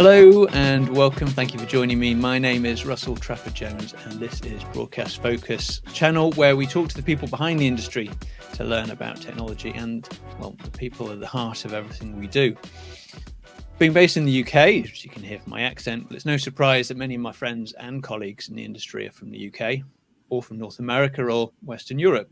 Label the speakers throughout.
Speaker 1: Hello and welcome. Thank you for joining me. My name is Russell Trafford-Jones and this is Broadcast Focus channel where we talk to the people behind the industry to learn about technology and, well, the people at the heart of everything we do. Being based in the UK, as you can hear from my accent, it's no surprise that many of my friends and colleagues in the industry are from the UK or from North America or Western Europe.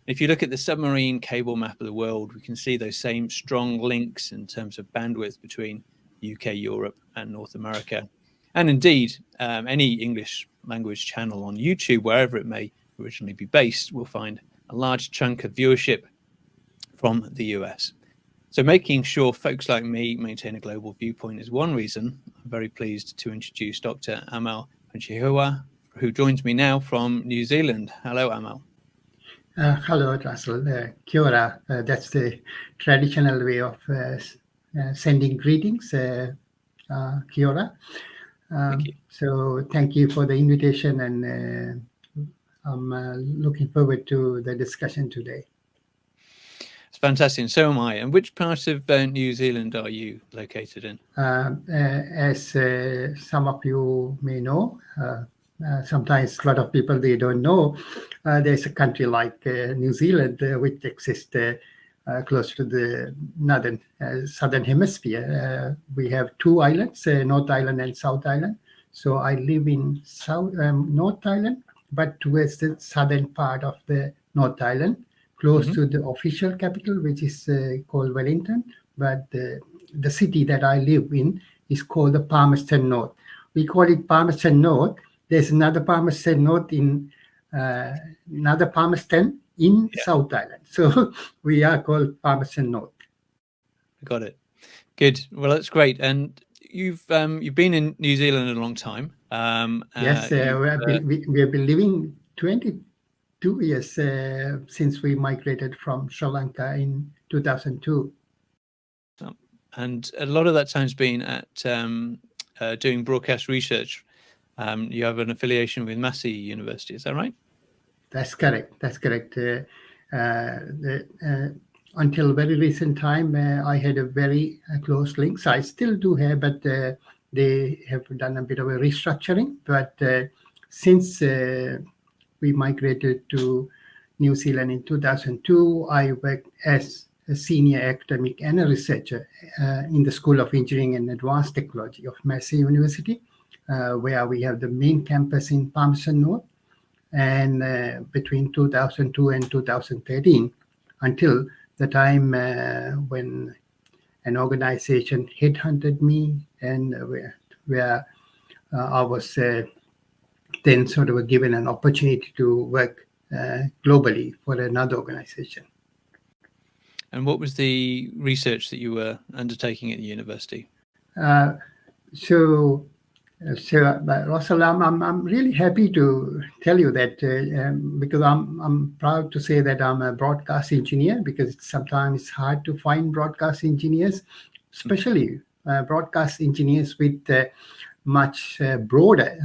Speaker 1: If you look at the submarine cable map of the world, we can see those same strong links in terms of bandwidth between UK, Europe and North America. And indeed, any English language channel on YouTube, wherever it may originally be based, will find a large chunk of viewership from the US. So making sure folks like me maintain a global viewpoint is one reason. I'm very pleased to introduce Dr Amal Punchihewa, who joins me now from New Zealand. Hello, Amal.
Speaker 2: Hello, Russell. Kia ora. That's the traditional way of sending greetings. Kia ora.
Speaker 1: Thank you.
Speaker 2: So thank you for the invitation, and I'm looking forward to the discussion today.
Speaker 1: It's fantastic, and so am I. And which part of New Zealand are you located in?
Speaker 2: As some of you may know, sometimes a lot of people, they don't know, there's a country like New Zealand, which exists close to the southern hemisphere. We have two islands, North Island and South Island. So I live in North Island, but towards the southern part of the North Island, close to the official capital, which is called Wellington. But the city that I live in is called the Palmerston North. We call it Palmerston North. There's another Palmerston North in another Palmerston in South Island. So we are called Palmerston North.
Speaker 1: Got it. Good. Well, that's great. And you've been in New Zealand a long time.
Speaker 2: Yes, we have been living 22 years since we migrated from Sri Lanka in 2002.
Speaker 1: And a lot of that time's been at doing broadcast research. You have an affiliation with Massey University, is that right?
Speaker 2: That's correct. Until very recent time, I had a very close links. I still do have, but they have done a bit of a restructuring. But since we migrated to New Zealand in 2002, I worked as a senior academic and a researcher in the School of Engineering and Advanced Technology of Massey University, where we have the main campus in Palmerston North. And between 2002 and 2013, until the time when an organization headhunted me, and where I was then sort of given an opportunity to work globally for another organization.
Speaker 1: And what was the research that you were undertaking at the university?
Speaker 2: So Russell, I'm really happy to tell you that because I'm proud to say that I'm a broadcast engineer, because sometimes it's hard to find broadcast engineers, especially broadcast engineers with much broader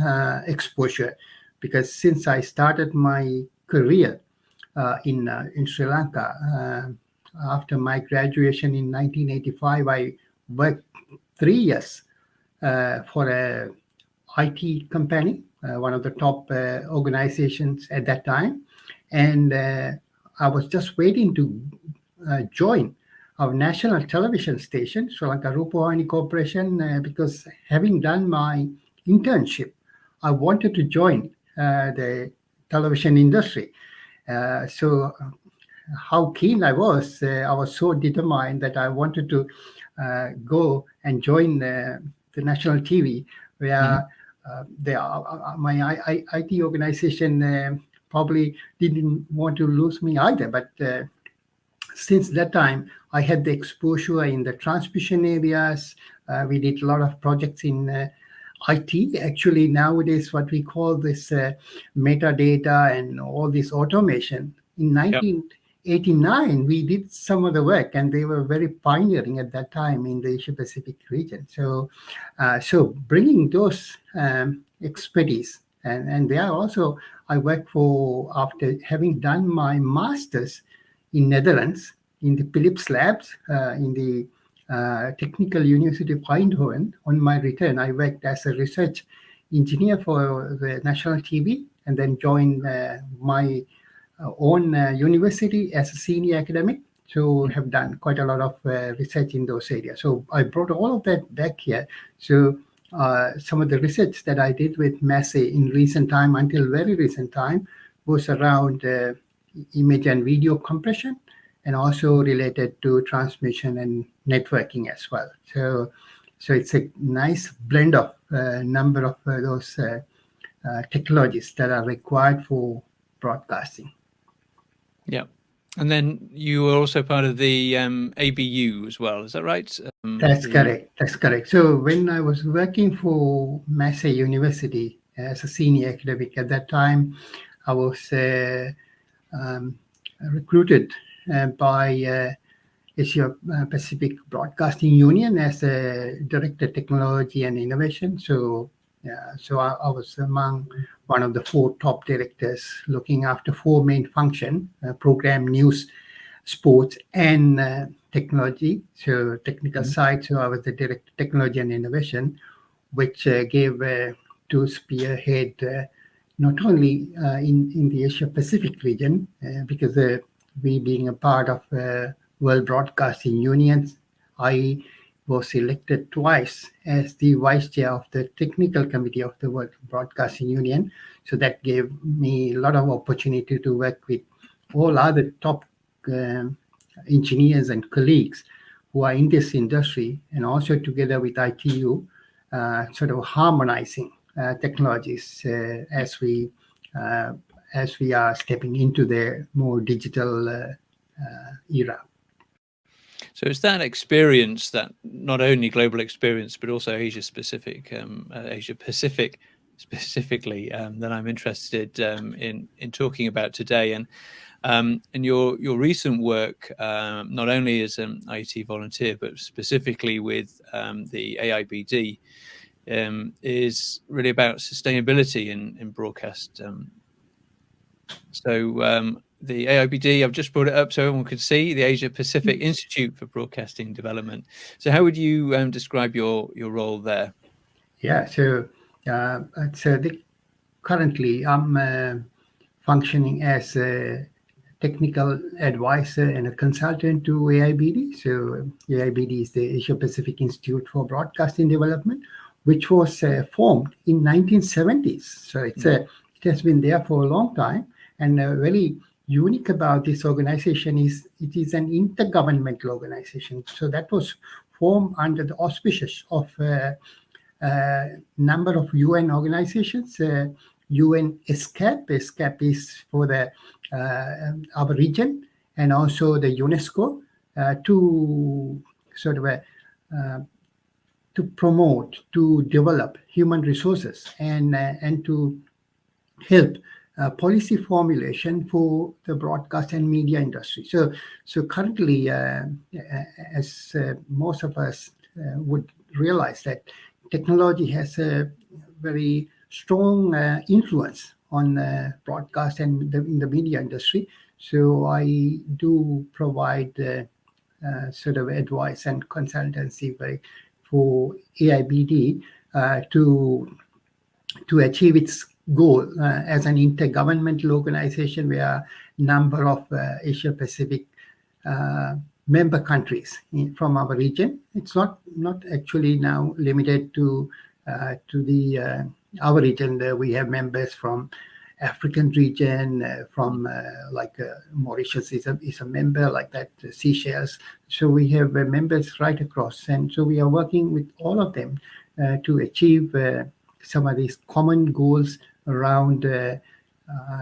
Speaker 2: exposure. Because since I started my career in Sri Lanka, after my graduation in 1985, I worked 3 years for a IT company, one of the top organizations at that time. And I was just waiting to join our national television station, Sri Lanka Rupavahini Corporation, because having done my internship, I wanted to join the television industry. So how keen I was so determined that I wanted to go and join the national TV, where my IT organization probably didn't want to lose me either. But since that time, I had the exposure in the transmission areas. We did a lot of projects in IT. Actually, nowadays, what we call this metadata and all this automation. In 1989, we did some of the work, and they were very pioneering at that time in the Asia-Pacific region. So bringing those expertise, and there also I worked for, after having done my master's in Netherlands, in the Philips labs, in the Technical University of Eindhoven. On my return, I worked as a research engineer for the national TV, and then joined my own university as a senior academic. So have done quite a lot of research in those areas. So I brought all of that back here. So some of the research that I did with Massey in recent time, until very recent time, was around image and video compression, and also related to transmission and networking as well. So it's a nice blend of number of those technologies that are required for broadcasting.
Speaker 1: Yeah. And then you were also part of the ABU as well, is that right?
Speaker 2: That's correct. So when I was working for Massey University as a senior academic at that time, I was recruited by Asia Pacific Broadcasting Union as a Director Technology and Innovation. So I was among one of the 4 top directors looking after 4 main functions: program, news, sports, and technology. So technical side. So I was the Director Technology and Innovation, which gave to spearhead not only in the Asia Pacific region, because we being a part of World Broadcasting Union, I was elected twice as the vice chair of the technical committee of the World Broadcasting Union. So that gave me a lot of opportunity to work with all other top engineers and colleagues who are in this industry, and also together with ITU, sort of harmonizing technologies as we are stepping into the more digital era.
Speaker 1: So it's that experience, that not only global experience, but also Asia Pacific specifically, that I'm interested in talking about today. And your recent work, not only as an IT volunteer, but specifically with the AIBD, is really about sustainability in broadcast. So the AIBD, I've just brought it up so everyone could see, the Asia Pacific Institute for Broadcasting Development. So how would you describe your role there?
Speaker 2: Yeah, so currently I'm functioning as a technical advisor and a consultant to AIBD. So AIBD is the Asia Pacific Institute for Broadcasting Development, which was formed in 1970s. So it has been there for a long time. And very unique about this organization is it is an intergovernmental organization. So that was formed under the auspices of a number of UN organizations. UN ESCAP. ESCAP is for the our region, and also the UNESCO to sort of to promote, to develop human resources, and to help policy formulation for the broadcast and media industry. So currently, as most of us would realize, that technology has a very strong influence on broadcast and in the media industry. So I do provide sort of advice and consultancy for AIBD to achieve its goal as an intergovernmental organization, where a number of Asia Pacific member countries from our region. It's not actually now limited to the our region. We have members from African region, from like Mauritius is a member, like that, Seychelles. So we have members right across, and so we are working with all of them to achieve some of these common goals around our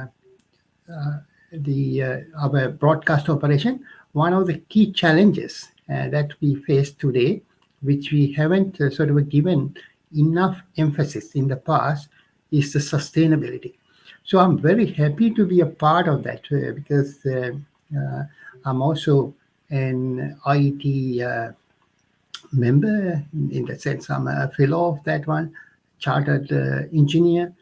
Speaker 2: broadcast operation. One of the key challenges that we face today, which we haven't sort of given enough emphasis in the past, is the sustainability. So I'm very happy to be a part of that because I'm also an IET member. In that sense, I'm a fellow of that one, chartered engineer,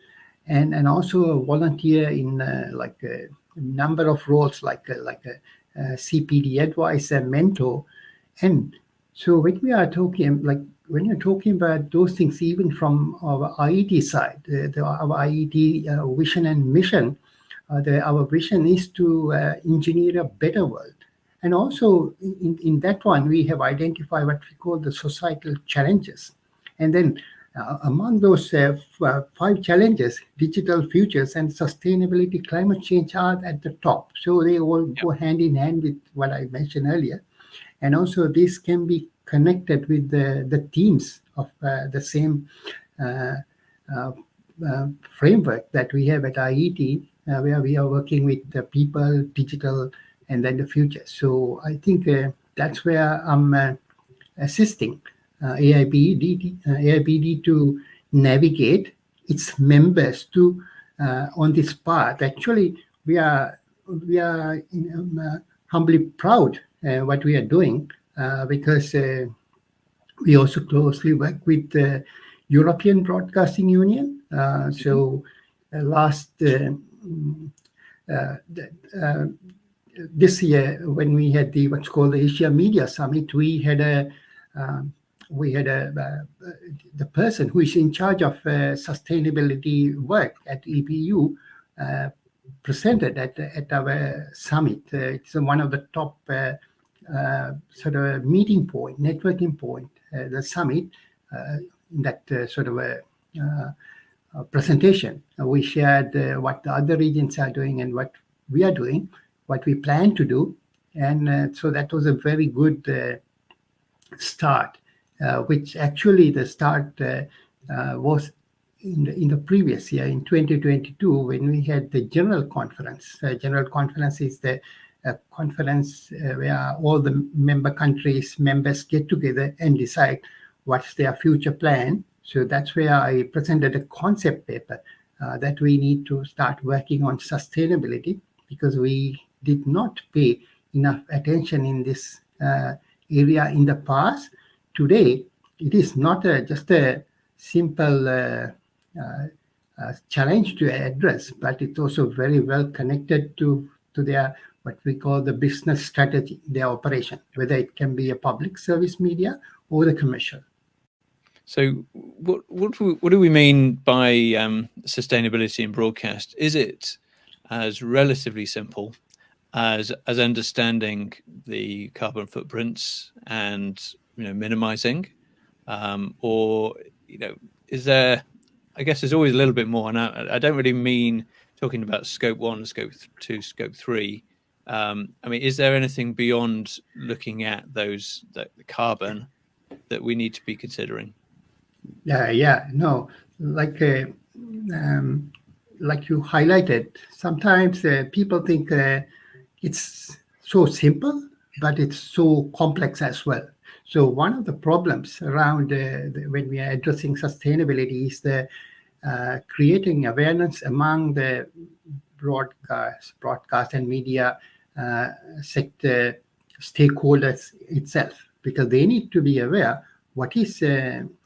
Speaker 2: and also a volunteer in like a number of roles, like a CPD advisor, mentor. And So when we are talking, like when you're talking about those things, even from our IET side, our IET vision and mission, our vision is to engineer a better world. And also in that one, we have identified what we call the societal challenges. And then among those 5 challenges, digital futures and sustainability, climate change are at the top. So they all go hand in hand with what I mentioned earlier. And also this can be connected with the themes of the same uh, uh, framework that we have at IET, where we are working with the people, digital, and then the future. So I think that's where I'm assisting AIPD to navigate its members to on this path. Actually, we are humbly proud what we are doing because we also closely work with the European Broadcasting Union. So last this year, when we had the what's called the Asia Media Summit, we had the person who is in charge of sustainability work at EPU presented at our summit. It's one of the top sort of meeting point, networking point, the summit, in that sort of a presentation. We shared what the other regions are doing and what we are doing, what we plan to do. And so that was a very good start, which actually the start was in the previous year, in 2022, when we had the General Conference. General Conference is the conference where all the members get together and decide what's their future plan. So that's where I presented a concept paper that we need to start working on sustainability, because we did not pay enough attention in this area in the past. Today, it is not just a simple challenge to address, but it's also very well connected to their what we call the business strategy, their operation, whether it can be a public service media or the commercial.
Speaker 1: So what do we mean by sustainability in broadcast? Is it as relatively simple as understanding the carbon footprints and minimizing, or is there? I guess there's always a little bit more, and I don't really mean talking about scope 1, scope 2, scope 3. I mean, is there anything beyond looking at the carbon that we need to be considering?
Speaker 2: No, like you highlighted, sometimes people think it's so simple, but it's so complex as well. So one of the problems around when we are addressing sustainability is the creating awareness among the broadcast and media sector stakeholders itself, because they need to be aware what is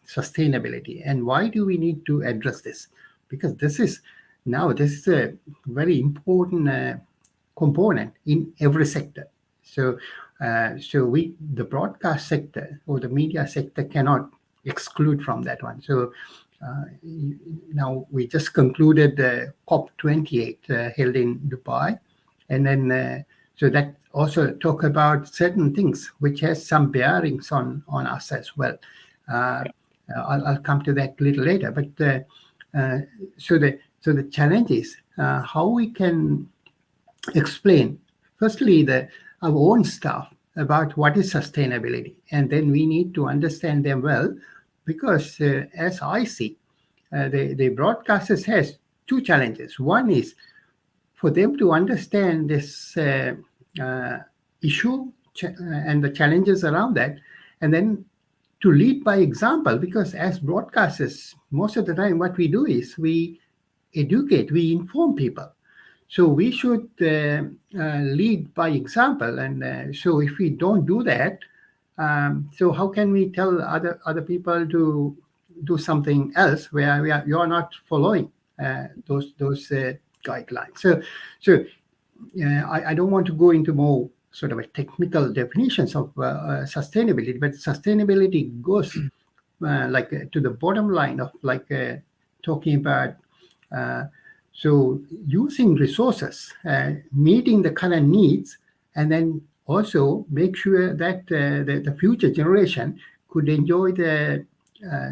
Speaker 2: sustainability and why do we need to address this, because this is a very important component in every sector. So the broadcast sector or the media sector cannot exclude from that one. So now we just concluded the COP28 held in Dubai, and then so that also talk about certain things which has some bearings on us as well. I'll come to that a little later. But so the challenge is how we can explain firstly our own staff about what is sustainability, and then we need to understand them well, because as I see, the broadcasters has 2 challenges. One is for them to understand this issue and the challenges around that, and then to lead by example, because as broadcasters, most of the time what we do is we educate, we inform people. So we should lead by example, and so if we don't do that, so how can we tell other people to do something else where you're not following those guidelines? So I don't want to go into more sort of a technical definitions of sustainability, but sustainability goes to the bottom line of talking about so using resources, meeting the current needs, and then also make sure that the future generation could enjoy the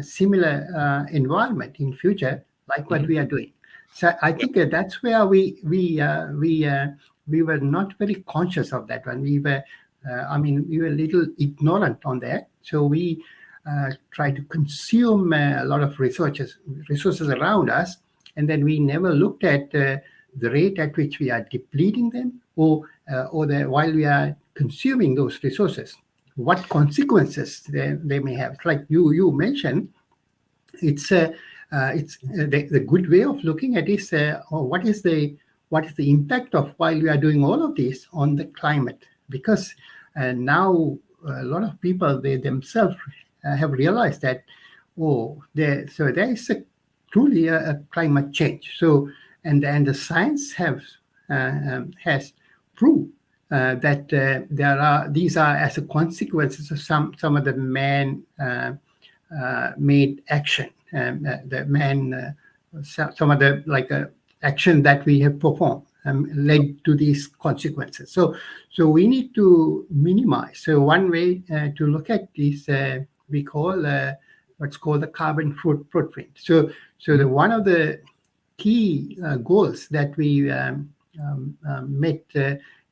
Speaker 2: similar environment in future, like what we are doing. So I think that's where we were not very conscious of that one. We were a little ignorant on that. So we try to consume a lot of resources around us, and then we never looked at the rate at which we are depleting them, or while we are consuming those resources, what consequences they may have. Like you mentioned, it's the good way of looking at is what is the impact of while we are doing all of this on the climate, because now a lot of people, they themselves have realized that there is truly a climate change. So and the science has proved that these are as a consequences of some of the man made action, some of the action that we have performed led to these consequences. So we need to minimize. So one way to look at this we call what's called the carbon footprint. So one of the key goals that we met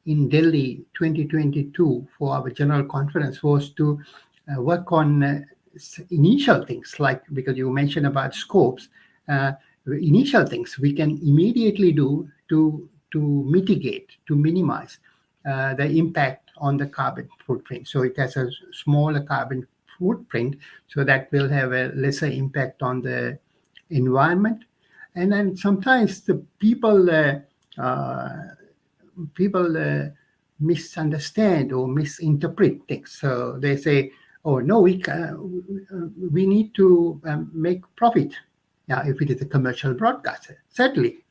Speaker 2: in Delhi 2022 for our general conference was to work on initial things, like, because you mentioned about scopes, initial things we can immediately do to mitigate, to minimize the impact on the carbon footprint. So it has a smaller carbon footprint, so that will have a lesser impact on the environment. And then sometimes the people misunderstand or misinterpret things. So they say, "Oh no, we need to make profit." Yeah, if it is a commercial broadcaster, certainly.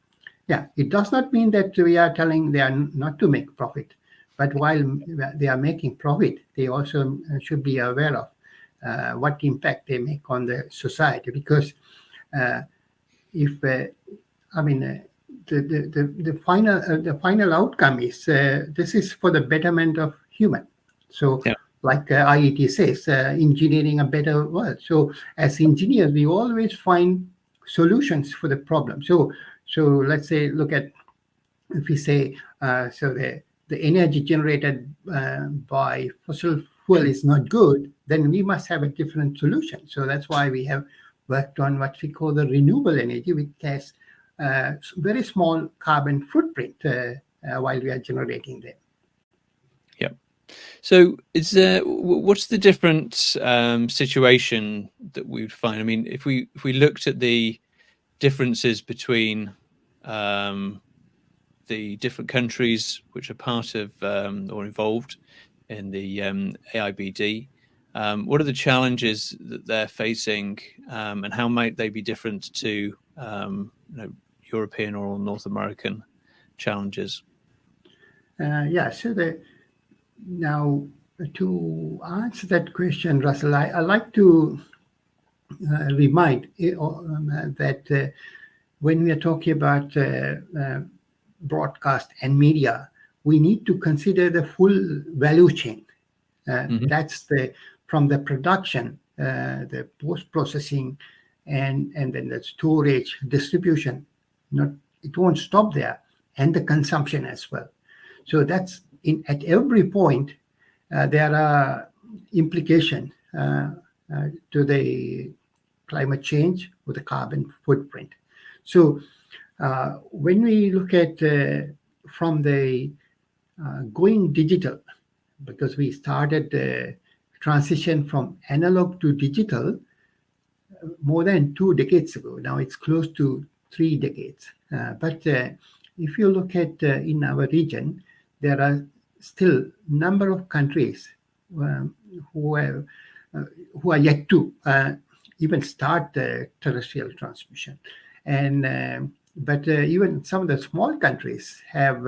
Speaker 2: Yeah, it does not mean that we are telling they are not to make profit, but while they are making profit, they also should be aware of what impact they make on the society. Because if the final outcome is this is for the betterment of human. So like IET says, engineering a better world. So as engineers, we always find solutions for the problem. So let's say, look at, if we say the energy generated by fossil fuel is not good, then we must have a different solution. So that's why we have worked on what we call the renewable energy, which has very small carbon footprint while we are generating them.
Speaker 1: Yeah. So what's the different situation that we would find? I mean, if we looked at the differences between the different countries which are part of or involved in the AIBD, what are the challenges that they're facing, and how might they be different to European or North American challenges?
Speaker 2: So now to answer that question, Russell, I like to remind that when we are talking about broadcast and media, we need to consider the full value chain. That's from the production, the post-processing, and then the storage, distribution. It won't stop there, and the consumption as well. So that's at every point there are implications to the climate change or the carbon footprint. So when we look at from the going digital, because we started the transition from analog to digital more than 2 decades ago. Now it's close to 3 decades. But if you look at in our region, there are still number of countries who are yet to even start terrestrial transmission. And but even some of the small countries have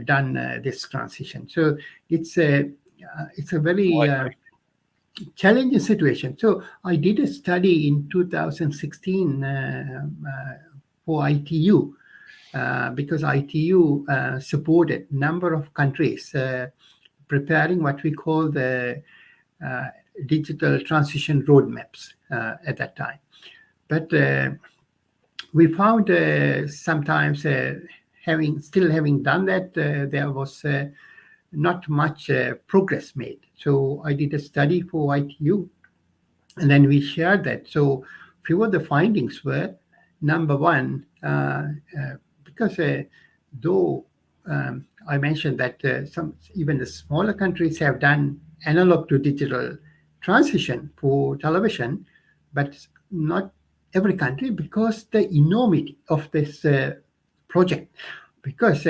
Speaker 2: done this transition. So it's a very challenging situation. So I did a study in 2016 for ITU. Because ITU supported a number of countries preparing what we call the digital transition roadmaps at that time. But we found sometimes having done that, there was not much progress made. So I did a study for ITU, and then we shared that. So few of the findings were, number one, because though I mentioned that even the smaller countries have done analog to digital transition for television, but not every country, because the enormity of this project. Because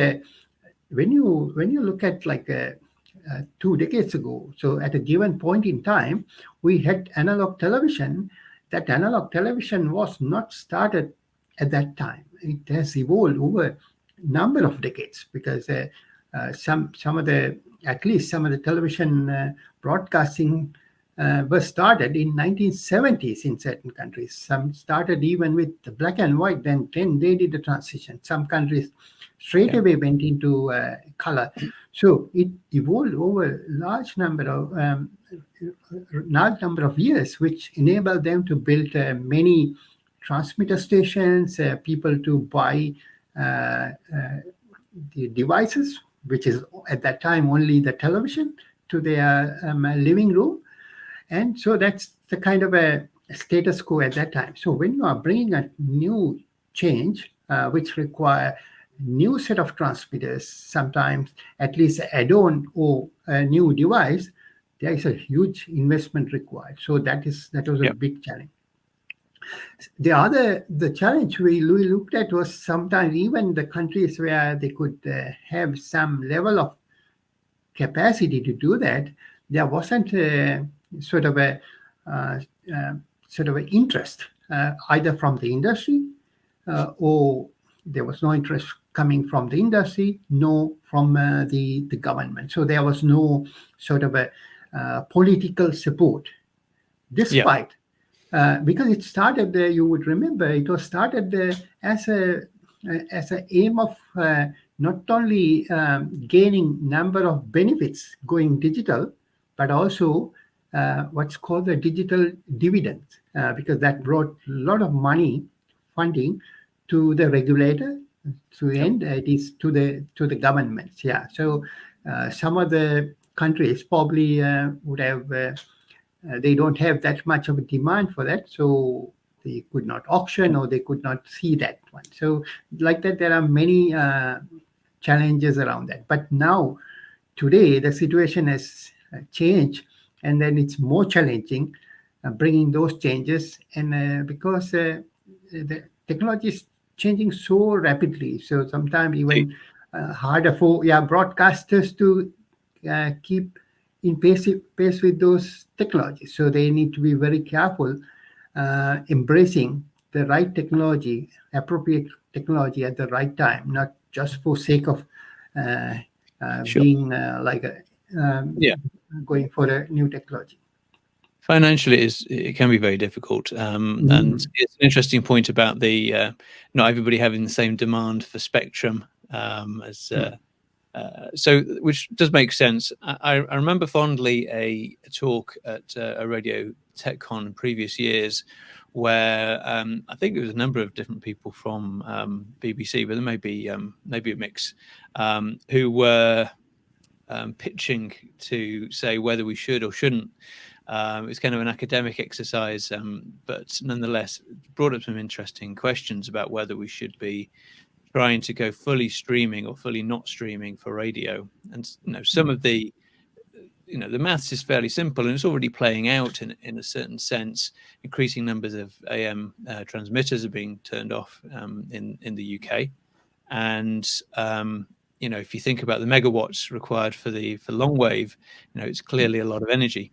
Speaker 2: when you look at 2 decades ago, so at a given point in time, we had analog television. That analog television was not started at that time. It has evolved over a number of decades, because some of the television broadcasting was started in 1970s in certain countries. Some started even with the black and white, then they did the transition. Some countries straight away went into color. So it evolved over a large number of years, which enabled them to build many transmitter stations, people to buy the devices, which is at that time only the television, to their living room. And so that's the kind of a status quo at that time. So when you are bringing a new change, which require new set of transmitters, sometimes at least add-on or a new device, there is a huge investment required. So that was a big challenge. The challenge we looked at was sometimes even the countries where they could have some level of capacity to do that, there wasn't sort of an interest either from the industry or there was no interest coming from the industry, nor from the government. So there was no sort of a political support, despite because it started. You would remember it was started as an aim of not only gaining number of benefits going digital, but also what's called the digital dividend, because that brought a lot of money funding to the regulator, to end it is to the governments. So some of the countries probably would have they don't have that much of a demand for that, so they could not auction or they could not see that one. So like that, there are many challenges around that. But now, today, the situation has changed, and then it's more challenging bringing those changes, and because the technology is changing so rapidly, so sometimes even harder for broadcasters to keep in pace with those technologies. So they need to be very careful embracing the right technology, appropriate technology at the right time, not just for sake of being going for a new technology.
Speaker 1: Financially, it can be very difficult, and it's an interesting point about the not everybody having the same demand for spectrum so, which does make sense. I remember fondly a talk at a Radio TechCon in previous years, where I think it was a number of different people from BBC, but there may be a mix, who were pitching to say whether we should or shouldn't. It's kind of an academic exercise, but nonetheless brought up some interesting questions about whether we should be trying to go fully streaming or fully not streaming for radio. And some of the the maths is fairly simple, and it's already playing out in a certain sense. Increasing numbers of AM transmitters are being turned off in the UK, and if you think about the megawatts required for long wave, it's clearly a lot of energy.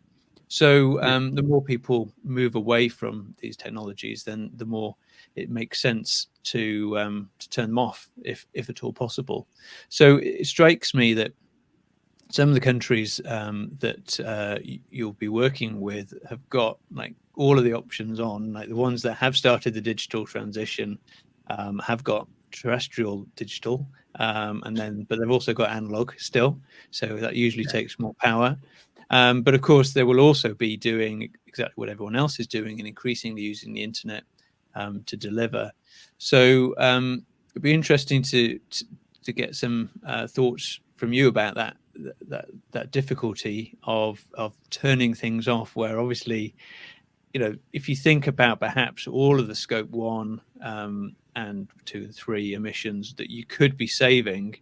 Speaker 1: So the more people move away from these technologies, then the more it makes sense to turn them off if at all possible. So it strikes me that some of the countries that you'll be working with have got like all of the options on, like the ones that have started the digital transition have got terrestrial digital, but they've also got analog still, so that usually takes more power. But of course, they will also be doing exactly what everyone else is doing and increasingly using the internet to deliver. So it'd be interesting to get some thoughts from you about that difficulty of turning things off, where obviously, if you think about perhaps all of the scope 1 and 2 and 3 emissions that you could be saving,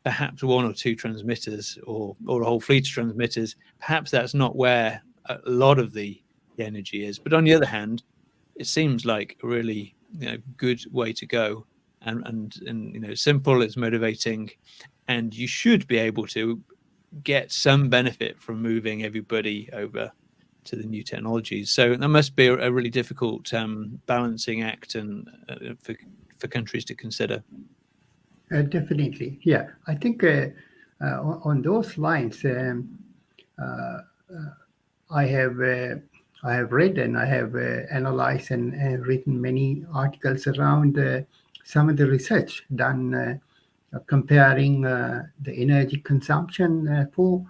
Speaker 1: perhaps 1 or 2 transmitters or a whole fleet of transmitters, perhaps that's not where a lot of the energy is. But on the other hand, it seems like a really good way to go, and simple, it's motivating, and you should be able to get some benefit from moving everybody over to the new technologies. So that must be a really difficult balancing act, and for countries to consider.
Speaker 2: Definitely, yeah. I think on those lines, I have read and I have analyzed and written many articles around some of the research done comparing the energy consumption for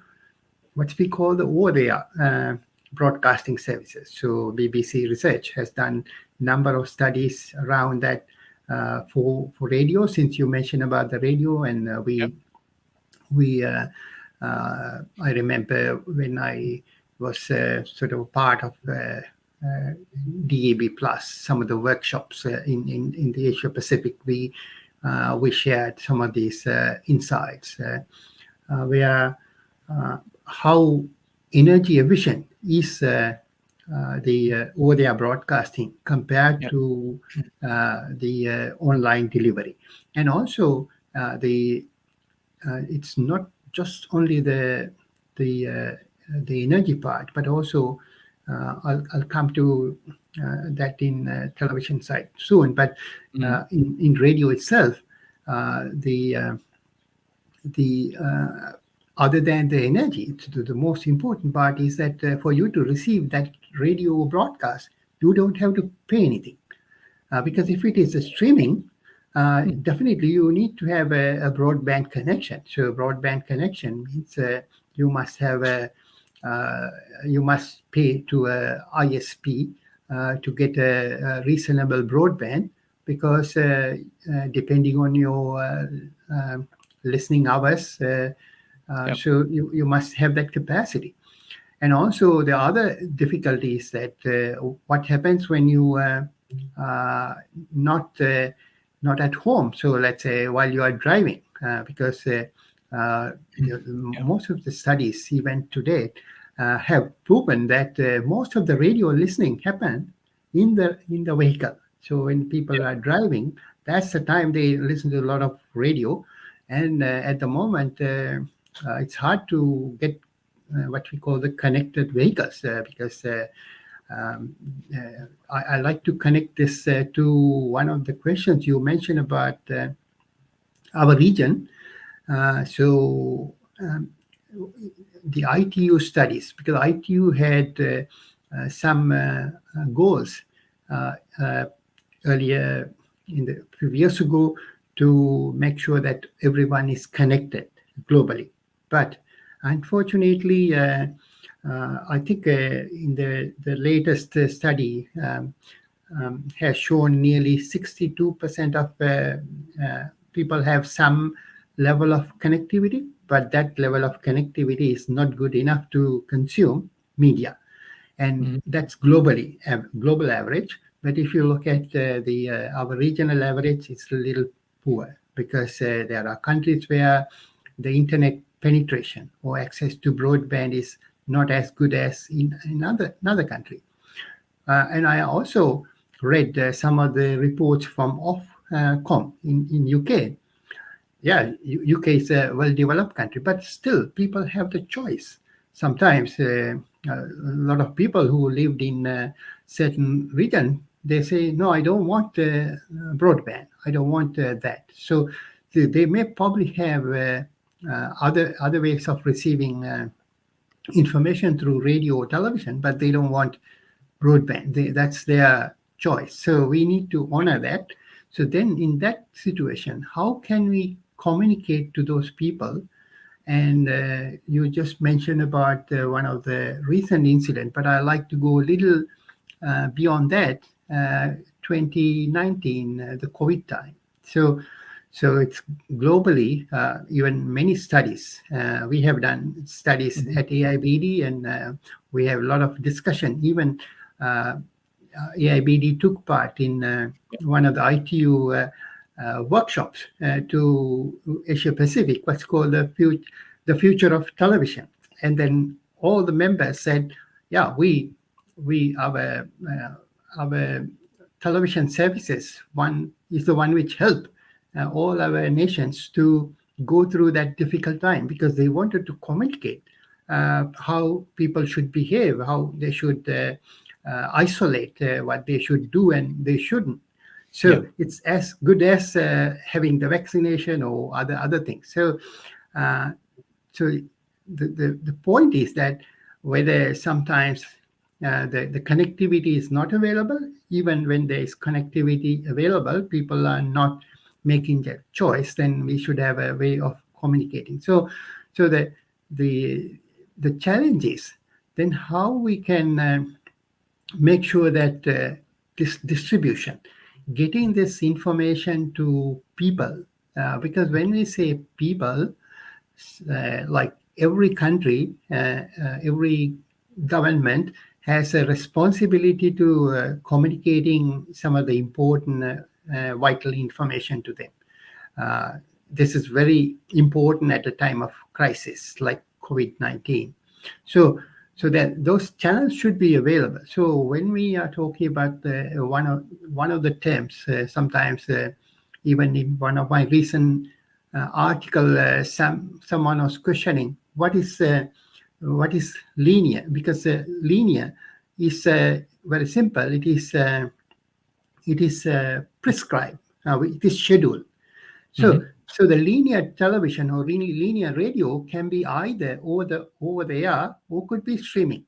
Speaker 2: what we call the over-the-air broadcasting services. So BBC Research has done a number of studies around that for radio, since you mentioned about the radio, and I remember when I was sort of part of DAB Plus, some of the workshops in the Asia Pacific, we shared some of these insights where how energy efficient is the over-the-air broadcasting compared to the online delivery. And also it's not just only the energy part, but also I'll come to that in television side soon. But in radio itself, the other than the energy, the most important part is that for you to receive that radio broadcast, you don't have to pay anything. Because if it is a streaming, definitely you need to have a broadband connection. So a broadband connection means you must have you must pay to a ISP to get a reasonable broadband, because depending on your listening hours, so you must have that capacity. And also the other difficulty is that what happens when you not at home. So let's say while you are driving, because most of the studies even to date have proven that most of the radio listening happen in the vehicle. So when people are driving, that's the time they listen to a lot of radio. And at the moment, it's hard to get what we call the connected vehicles, because I like to connect this to one of the questions you mentioned about our region. So the ITU studies, because ITU had some goals earlier a few years ago to make sure that everyone is connected globally. But unfortunately, I think in the latest study has shown nearly 62% of people have some level of connectivity, but that level of connectivity is not good enough to consume media. And that's global average. But if you look at our regional average, it's a little poor, because there are countries where the internet penetration or access to broadband is not as good as in another country. And I also read some of the reports from Ofcom in UK. Yeah, UK is a well-developed country, but still people have the choice. Sometimes a lot of people who lived in a certain region they say, no, I don't want broadband. I don't want that. So they may probably have other ways of receiving information through radio or television, but they don't want broadband. That's their choice. So we need to honor that. So then in that situation, how can we communicate to those people? And you just mentioned about one of the recent incidents, but I like to go a little beyond that. 2019, the COVID time. So it's globally, even many studies. We have done studies at AIBD, and we have a lot of discussion. Even AIBD took part in one of the ITU workshops to Asia Pacific, what's called the future of television. And then all the members said, yeah, our television services one is the one which helped all our nations to go through that difficult time, because they wanted to communicate how people should behave, how they should isolate, what they should do and they shouldn't. So it's as good as having the vaccination or other things. So the point is that whether sometimes the connectivity is not available, even when there is connectivity available, people are not making that choice, then we should have a way of communicating. So the challenge is then how we can make sure that this distribution, getting this information to people, because when we say people, like every country, every government has a responsibility to communicating some of the important vital information to them. This is very important at a time of crisis like COVID-19. So that those channels should be available. So when we are talking about one of the terms, sometimes even in one of my recent article, someone was questioning what is linear, because linear is very simple. It is prescribed. It is scheduled. So the linear television or linear radio can be either over the air or could be streaming.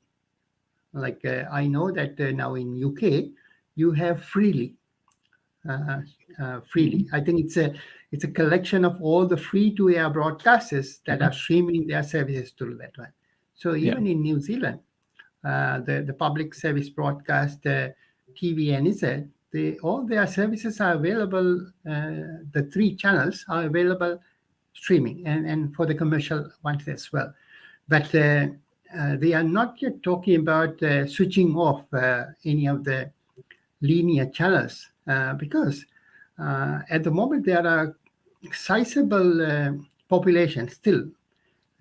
Speaker 2: Like I know that now in UK you have freely. I think it's a collection of all the free-to-air broadcasters that are streaming their services through that one. So even in New Zealand, the public service broadcast, TV and ISA, all their services are available. The 3 channels are available streaming and for the commercial ones as well. But they are not yet talking about switching off any of the linear channels because at the moment there are sizable population still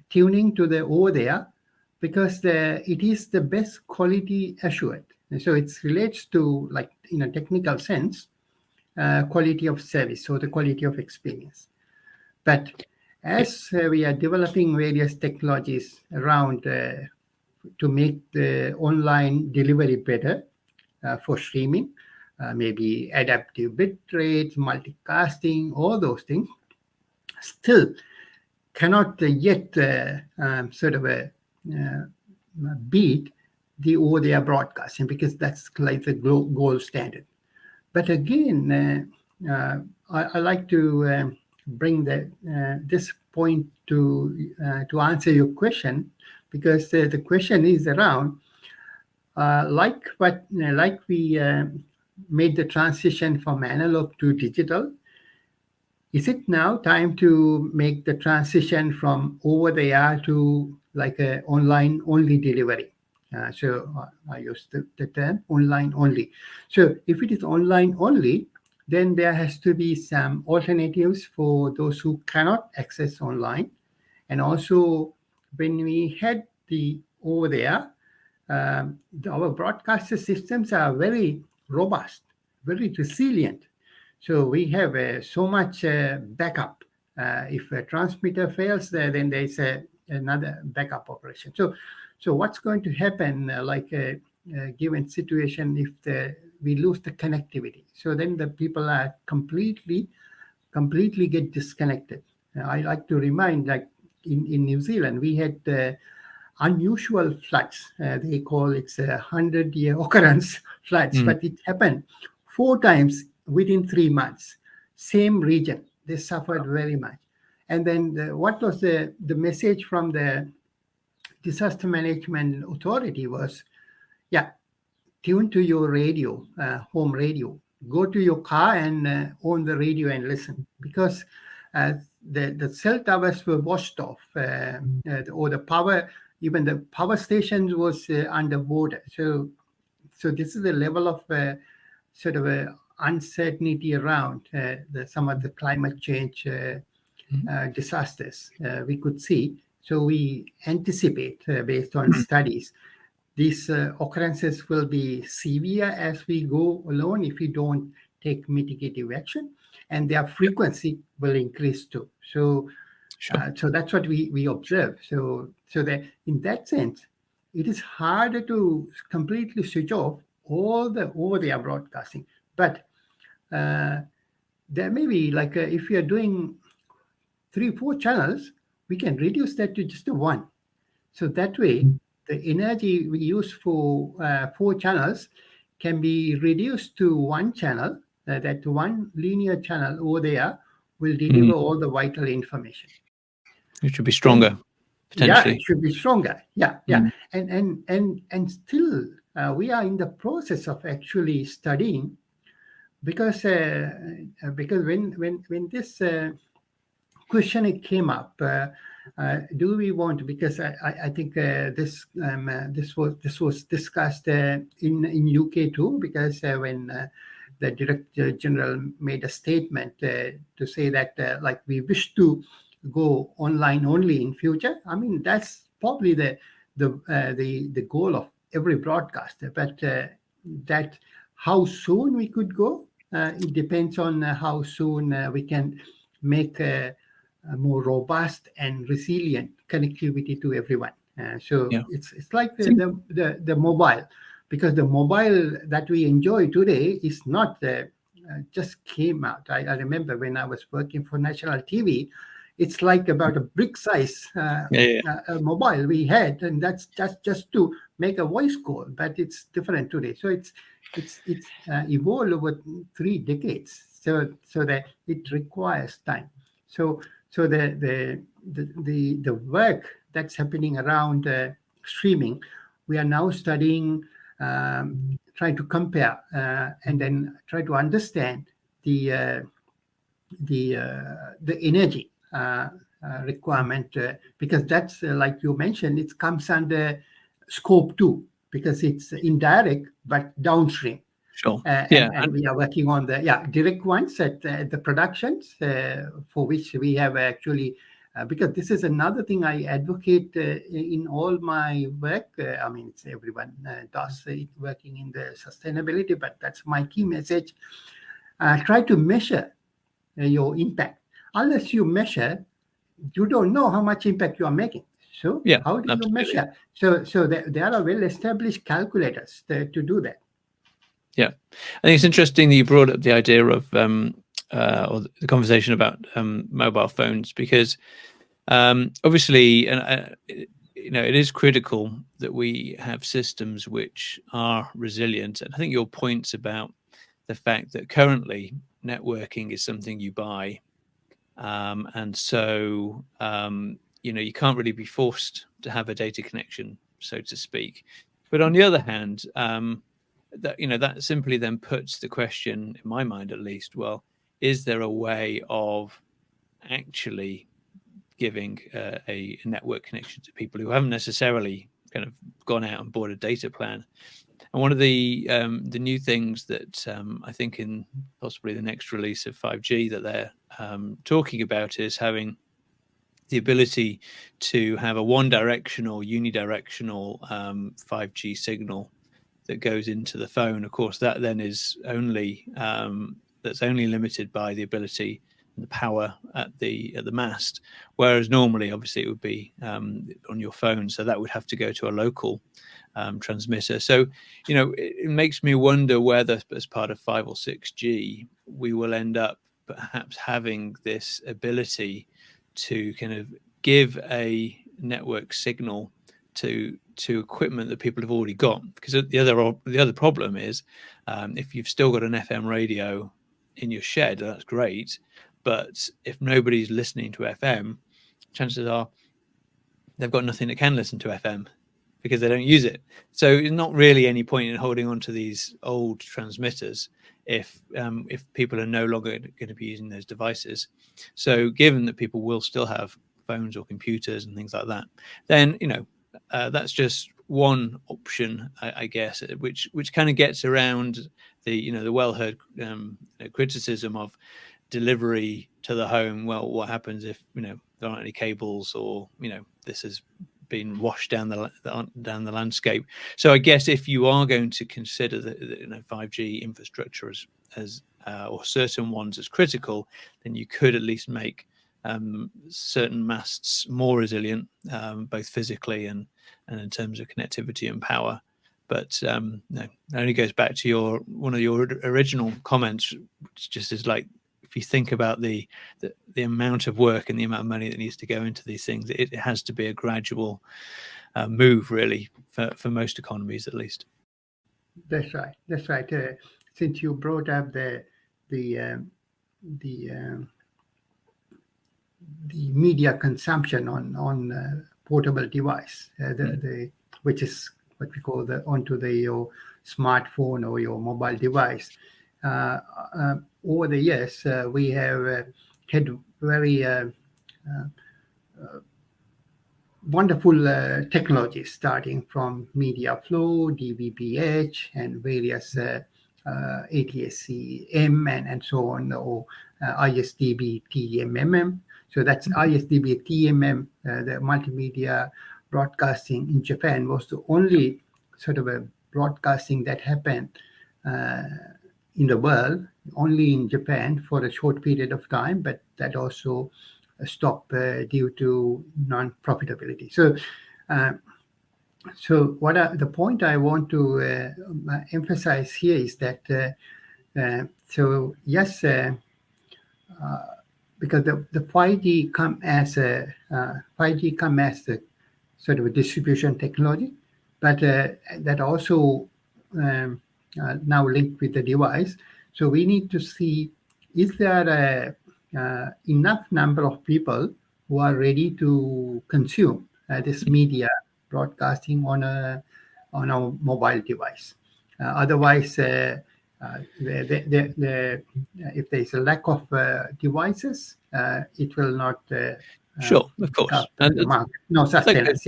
Speaker 2: tuning to the over there, because it is the best quality assured. And so it relates to, like in a technical sense, quality of service or the quality of experience. But as we are developing various technologies around to make the online delivery better for streaming, maybe adaptive bit rates, multicasting, all those things, still cannot yet sort of beat the over-the-air broadcasting, because that's like the gold standard. But again, I like to bring this point to answer your question, because the question is around like we made the transition from analog to digital. Is it now time to make the transition from over the air to like a online only delivery? So I use the term online only. So if it is online only, then there has to be some alternatives for those who cannot access online. And also when we had the over there, our broadcaster systems are very robust, very resilient. So we have so much backup. If a transmitter fails, then there's another backup operation. So what's going to happen, like a given situation, if we lose the connectivity. So then the people are completely get disconnected. I like to remind, like in New Zealand, we had unusual floods. They call it 100-year occurrence floods, but it happened 4 times within 3 months. Same region, they suffered very much. And then what was the message from the disaster management authority was, tune to your radio, home radio. Go to your car and on the radio and listen, because the cell towers were washed off, or the power, even the power stations was underwater. So this is the level of sort of uncertainty around some of the climate change disasters we could see. So we anticipate, based on studies, these occurrences will be severe as we go along if we don't take mitigative action, and their frequency will increase too. So, so that's what we observe. So that in that sense, it is harder to completely switch off all the over-the-air broadcasting. But there may be, like, if we are doing 3-4 channels, we can reduce that to just 1. So that way, the energy we use for 4 channels can be reduced to 1 channel. That 1 linear channel over there will deliver all the vital information.
Speaker 1: It should be stronger, potentially.
Speaker 2: Yeah, it should be stronger. Yeah. And still, we are in the process of actually studying, because when this question came up, do we want? Because I think this was discussed in UK too, because when the Director General made a statement to say that like we wish to go online only in future. I mean, that's probably the goal of every broadcaster. But that how soon we could go, it depends on how soon we can make a more robust and resilient connectivity to everyone. It's like the mobile, because the mobile that we enjoy today is not just came out. I remember when I was working for national TV, it's like about a brick size mobile we had, and that's just to make a voice call. But it's different today. So it's evolved over 3 decades. So that it requires time. So the work that's happening around streaming, we are now studying, trying to compare and then try to understand the energy requirement, because that's like you mentioned, it comes under scope 2, because it's indirect but downstream.
Speaker 1: Sure.
Speaker 2: And we are working on the direct ones at the productions, for which we have actually, because this is another thing I advocate in all my work. I mean, it's everyone does it, working in the sustainability, but that's my key message. Try to measure your impact. Unless you measure, you don't know how much impact you are making. So how do you measure? So there are well-established calculators to do that.
Speaker 1: Yeah, I think it's interesting that you brought up the idea of or the conversation about mobile phones, because obviously, and it is critical that we have systems which are resilient. And I think your points about the fact that currently networking is something you buy, and so you can't really be forced to have a data connection, so to speak. But on the other hand, that simply then puts the question, in my mind at least, well, is there a way of actually giving a network connection to people who haven't necessarily kind of gone out and bought a data plan? And one of the new things that I think in possibly the next release of 5G that they're talking about is having the ability to have a one-directional, unidirectional 5G signal that goes into the phone. Of course, that then is only that's only limited by the ability the power at the mast, whereas normally, obviously, it would be on your phone, so that would have to go to a local transmitter. So, it makes me wonder whether, as part of 5 or 6G, we will end up perhaps having this ability to kind of give a network signal to equipment that people have already got. Because the other problem is, if you've still got an FM radio in your shed, that's great. But if nobody's listening to FM, chances are they've got nothing that can listen to FM because they don't use it. So there's not really any point in holding on to these old transmitters if people are no longer going to be using those devices. So given that people will still have phones or computers and things like that, then that's just one option, I guess, which kind of gets around the well-heard criticism of delivery to the home. Well, what happens if there aren't any cables, or this has been washed down the landscape? So I guess if you are going to consider the 5G infrastructure as or certain ones as critical, then you could at least make certain masts more resilient, both physically and in terms of connectivity and power. But no, it only goes back to one of your original comments, which just is like, if you think about the amount of work and the amount of money that needs to go into these things, it has to be a gradual move, really, for most economies, at least.
Speaker 2: That's right. That's right. Since you brought up the media consumption on portable device, which is what we call onto your smartphone or your mobile device. Over the years, we have had very wonderful technologies, starting from media flow, DVB-H, and various ATSC-M and so on, or ISDB-TMM. So that's ISDB-TMM, the multimedia broadcasting in Japan was the only sort of a broadcasting that happened in the world, only in Japan for a short period of time, but that also stopped due to non-profitability. So, the point I want to emphasize here is that yes, because the 5G come as a sort of a distribution technology, but that also now linked with the device. So we need to see, is there enough number of people who are ready to consume this media broadcasting on a mobile device? Otherwise, if there's a lack of devices, it will not.
Speaker 1: Sure, of course.
Speaker 2: No sustenance.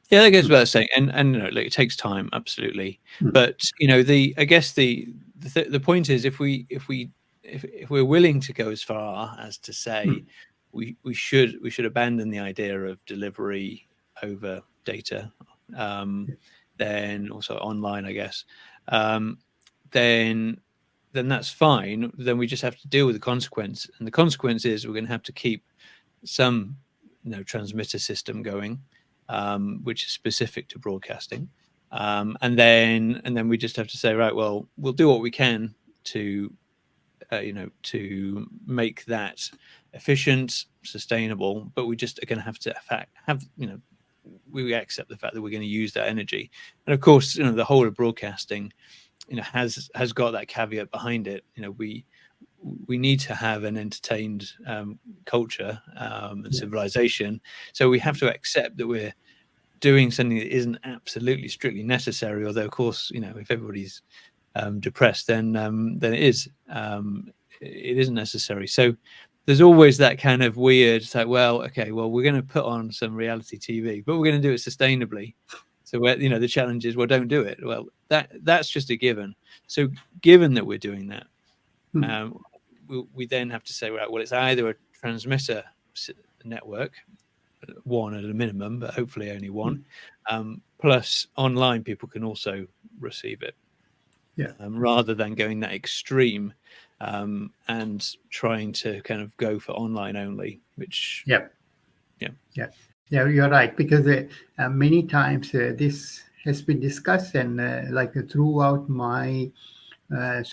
Speaker 1: Yeah, that goes without saying, and it takes time, absolutely. But I guess the point is, if we're willing to go as far as to say we should abandon the idea of delivery over data, then also online, I guess, then that's fine. Then we just have to deal with the consequence, and the consequence is we're going to have to keep some transmitter system going, which is specific to broadcasting, and then we just have to say, right, well, we'll do what we can to make that efficient, sustainable, but we just are going to have we accept the fact that we're going to use that energy. And of course, the whole of broadcasting has got that caveat behind it. We need to have an entertained culture and civilization. So we have to accept that we're doing something that isn't absolutely strictly necessary. Although, of course, if everybody's depressed, then it isn't necessary. So there's always that kind of weird, it's like, well, okay, well, we're going to put on some reality TV, but we're going to do it sustainably. So the challenge is, well, don't do it. Well, that's just a given. So given that we're doing that, we then have to say, right, well, it's either a transmitter network, one at a minimum, but hopefully only one, plus online people can also receive it, rather than going that extreme and trying to kind of go for online only, which
Speaker 2: Yeah.
Speaker 1: yeah.
Speaker 2: Yeah, you're right, because many times this has been discussed, and throughout my in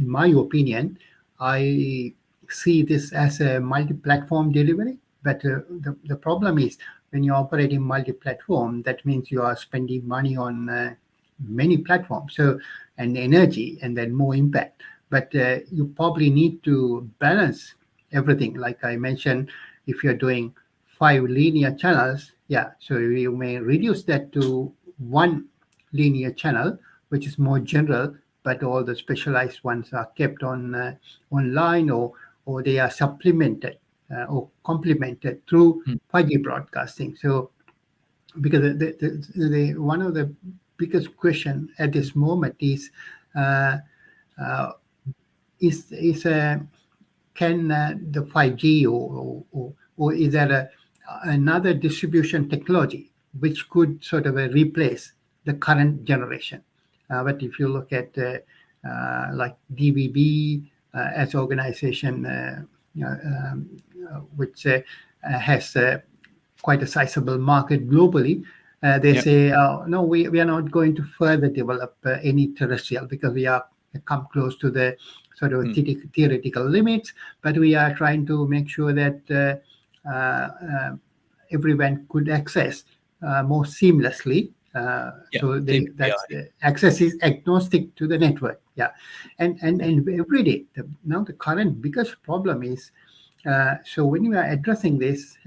Speaker 2: my opinion, I see this as a multi-platform delivery. But the problem is, when you operate in multi-platform, that means you are spending money on many platforms, so, and energy, and then more impact. But you probably need to balance everything. Like I mentioned, if you're doing 5 linear channels, yeah, so you may reduce that to one linear channel, which is more general, but all the specialized ones are kept on online, or they are supplemented or complemented through
Speaker 1: Mm.
Speaker 2: 5G broadcasting. So, because one of the biggest question at this moment uh, uh, is can the 5G, or is there another distribution technology which could sort of replace the current generation? But if you look at like DBB as organization, which has quite a sizable market globally, they
Speaker 1: Yep.
Speaker 2: say, no, we are not going to further develop any terrestrial, because we are come close to the sort of
Speaker 1: Mm.
Speaker 2: theoretical limits, but we are trying to make sure that everyone could access more seamlessly.
Speaker 1: Yeah.
Speaker 2: So
Speaker 1: DPI.
Speaker 2: that's access is agnostic to the network. Yeah, and every day, now the current biggest problem is, so when you are addressing this,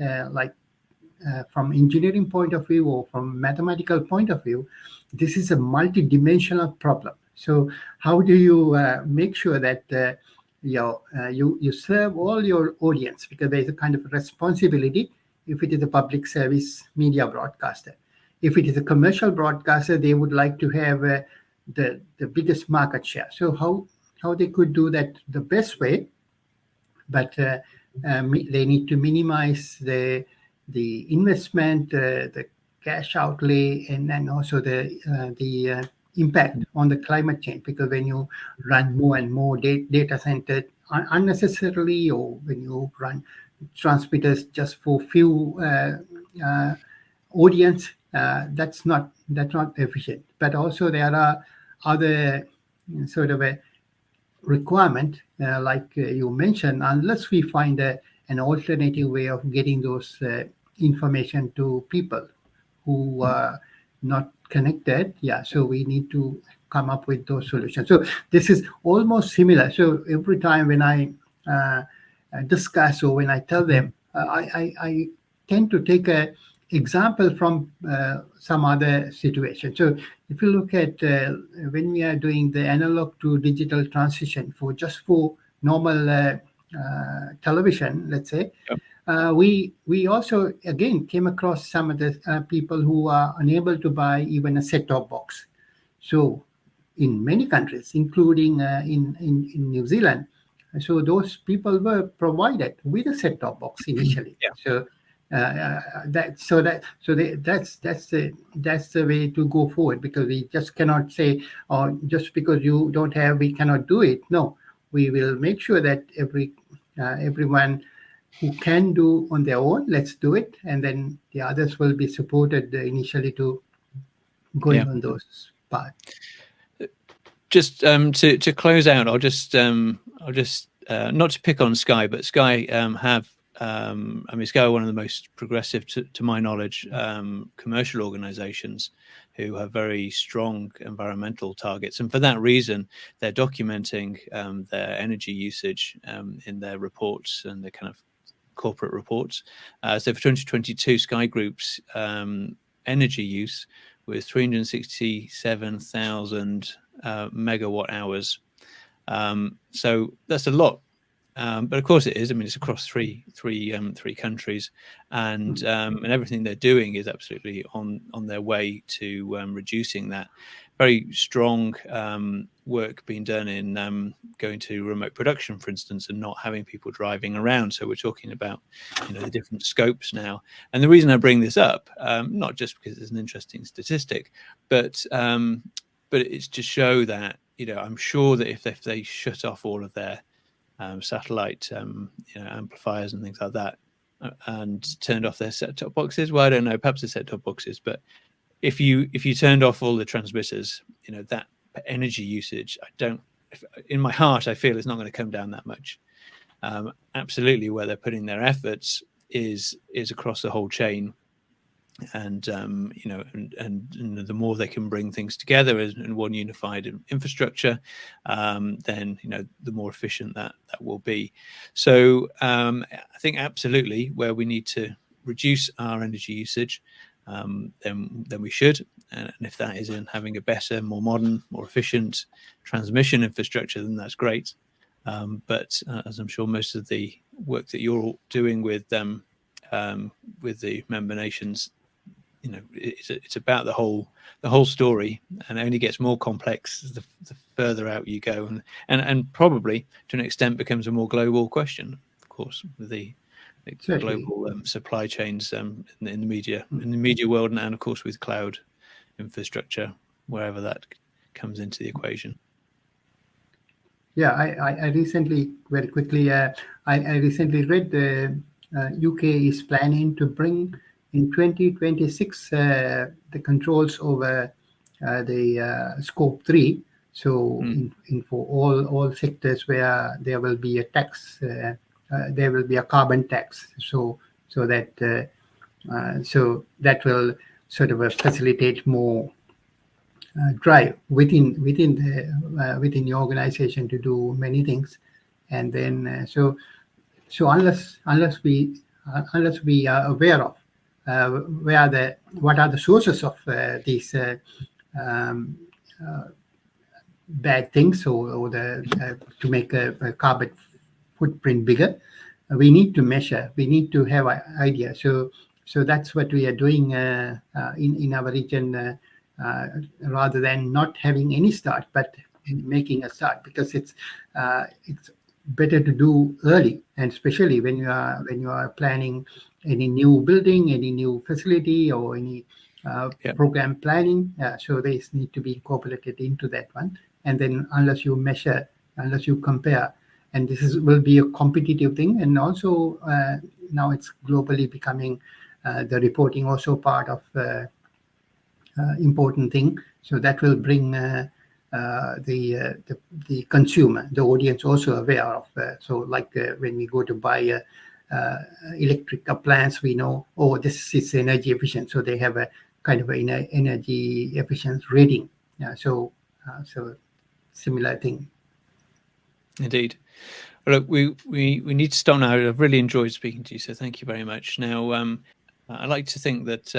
Speaker 2: from engineering point of view or from mathematical point of view, this is a multi-dimensional problem. So how do you make sure that you serve all your audience, because there is a kind of responsibility if it is a public service media broadcaster. If it is a commercial broadcaster, they would like to have the biggest market share. So how they could do that the best way, but they need to minimize the investment, the cash outlay, and then also the impact on the climate change. Because when you run more and more data centers unnecessarily, or when you run transmitters just for few audience, that's not efficient. But also there are other sort of a requirement, like you mentioned, unless we find an alternative way of getting those information to people who
Speaker 1: Mm.
Speaker 2: are not connected. Yeah, so we need to come up with those solutions. So this is almost similar. So every time when I discuss, or when I tell them, I tend to take a example from some other situation. So if you look at when we are doing the analog to digital transition for normal television, let's say,
Speaker 1: Yep.
Speaker 2: we also again came across some of the people who are unable to buy even a set-top box. So in many countries, including in New Zealand, so those people were provided with a set-top box initially.
Speaker 1: Yeah.
Speaker 2: So that's the way to go forward, because we just cannot say, oh, just because you don't have, we cannot do it. No, we will make sure that everyone who can do on their own, let's do it, and then the others will be supported initially to
Speaker 1: Yeah.
Speaker 2: going on those paths.
Speaker 1: Just to close out, I'll just not to pick on Sky, but Sky have I mean, Sky are one of the most progressive, to my knowledge, commercial organisations who have very strong environmental targets, and for that reason, they're documenting their energy usage in their reports and their kind of corporate reports. So for 2022, Sky Group's energy use was 367,000 megawatt hours. So that's a lot. But of course it is. I mean, it's across three countries, and everything they're doing is absolutely on their way to reducing that. Very strong work being done in going to remote production, for instance, and not having people driving around. So we're talking about the different scopes now. And the reason I bring this up, not just because it's an interesting statistic, but it's to show that I'm sure that if they shut off all of their satellite amplifiers and things like that, and turned off their set-top boxes, well, I don't know, perhaps the set-top boxes, but if you turned off all the transmitters, that energy usage, in my heart, I feel it's not going to come down that much. Absolutely, where they're putting their efforts is across the whole chain, and and the more they can bring things together in one unified infrastructure, then the more efficient that will be. So I think absolutely where we need to reduce our energy usage, then we should, and if that is in having a better, more modern, more efficient transmission infrastructure, then that's great. But as I'm sure most of the work that you're doing with the member nations, it's about the whole story, and it only gets more complex the further out you go, and probably to an extent becomes a more global question, of course, with the global supply chains in the media world, and of course with cloud infrastructure, wherever that comes into the equation.
Speaker 2: Yeah, I recently, very quickly, I recently read the UK is planning to bring in 2026 the controls over the scope 3. So in for all sectors where there will be a tax, there will be a carbon tax. So that will sort of facilitate more drive within the organization to do many things, and then so unless we are aware of what are the sources of these bad things, or to make a carbon footprint bigger, we need to measure. We need to have an idea. So that's what we are doing in our region. Rather than not having any start, but making a start, because it's better to do early, and especially when you are planning any new building, any new facility, or any program planning. So these need to be incorporated into that one. And then unless you measure, unless you compare, and will be a competitive thing. And also now it's globally becoming the reporting also part of important thing. So that will bring the consumer, the audience, also aware of. So like when we go to buy a electric appliance, we know, this is energy efficient. So they have a kind of an energy efficient rating. So similar thing.
Speaker 1: Indeed. Well, look, we need to stop now. I've really enjoyed speaking to you, so thank you very much. Now, I like to think that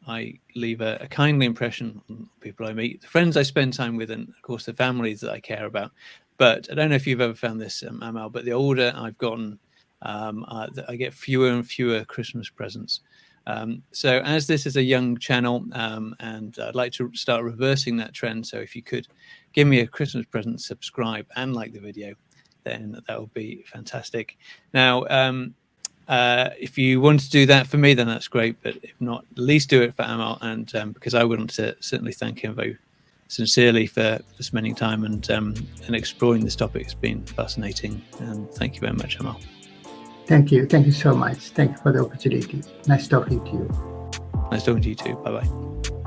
Speaker 1: I leave a kindly impression on people I meet, the friends I spend time with, and of course the families that I care about. But I don't know if you've ever found this, Amal, but the older I've gotten, I get fewer and fewer Christmas presents. So as this is a young channel, and I'd like to start reversing that trend. So if you could give me a Christmas present, subscribe and like the video, then that would be fantastic. Now, if you want to do that for me, then that's great. But if not, at least do it for Amal, and because I want to certainly thank him very sincerely for spending time and exploring this topic. It's been fascinating, and thank you very much, Amal.
Speaker 2: Thank you so much. Thank you for the opportunity. Nice talking to you.
Speaker 1: Nice talking to you too. Bye bye.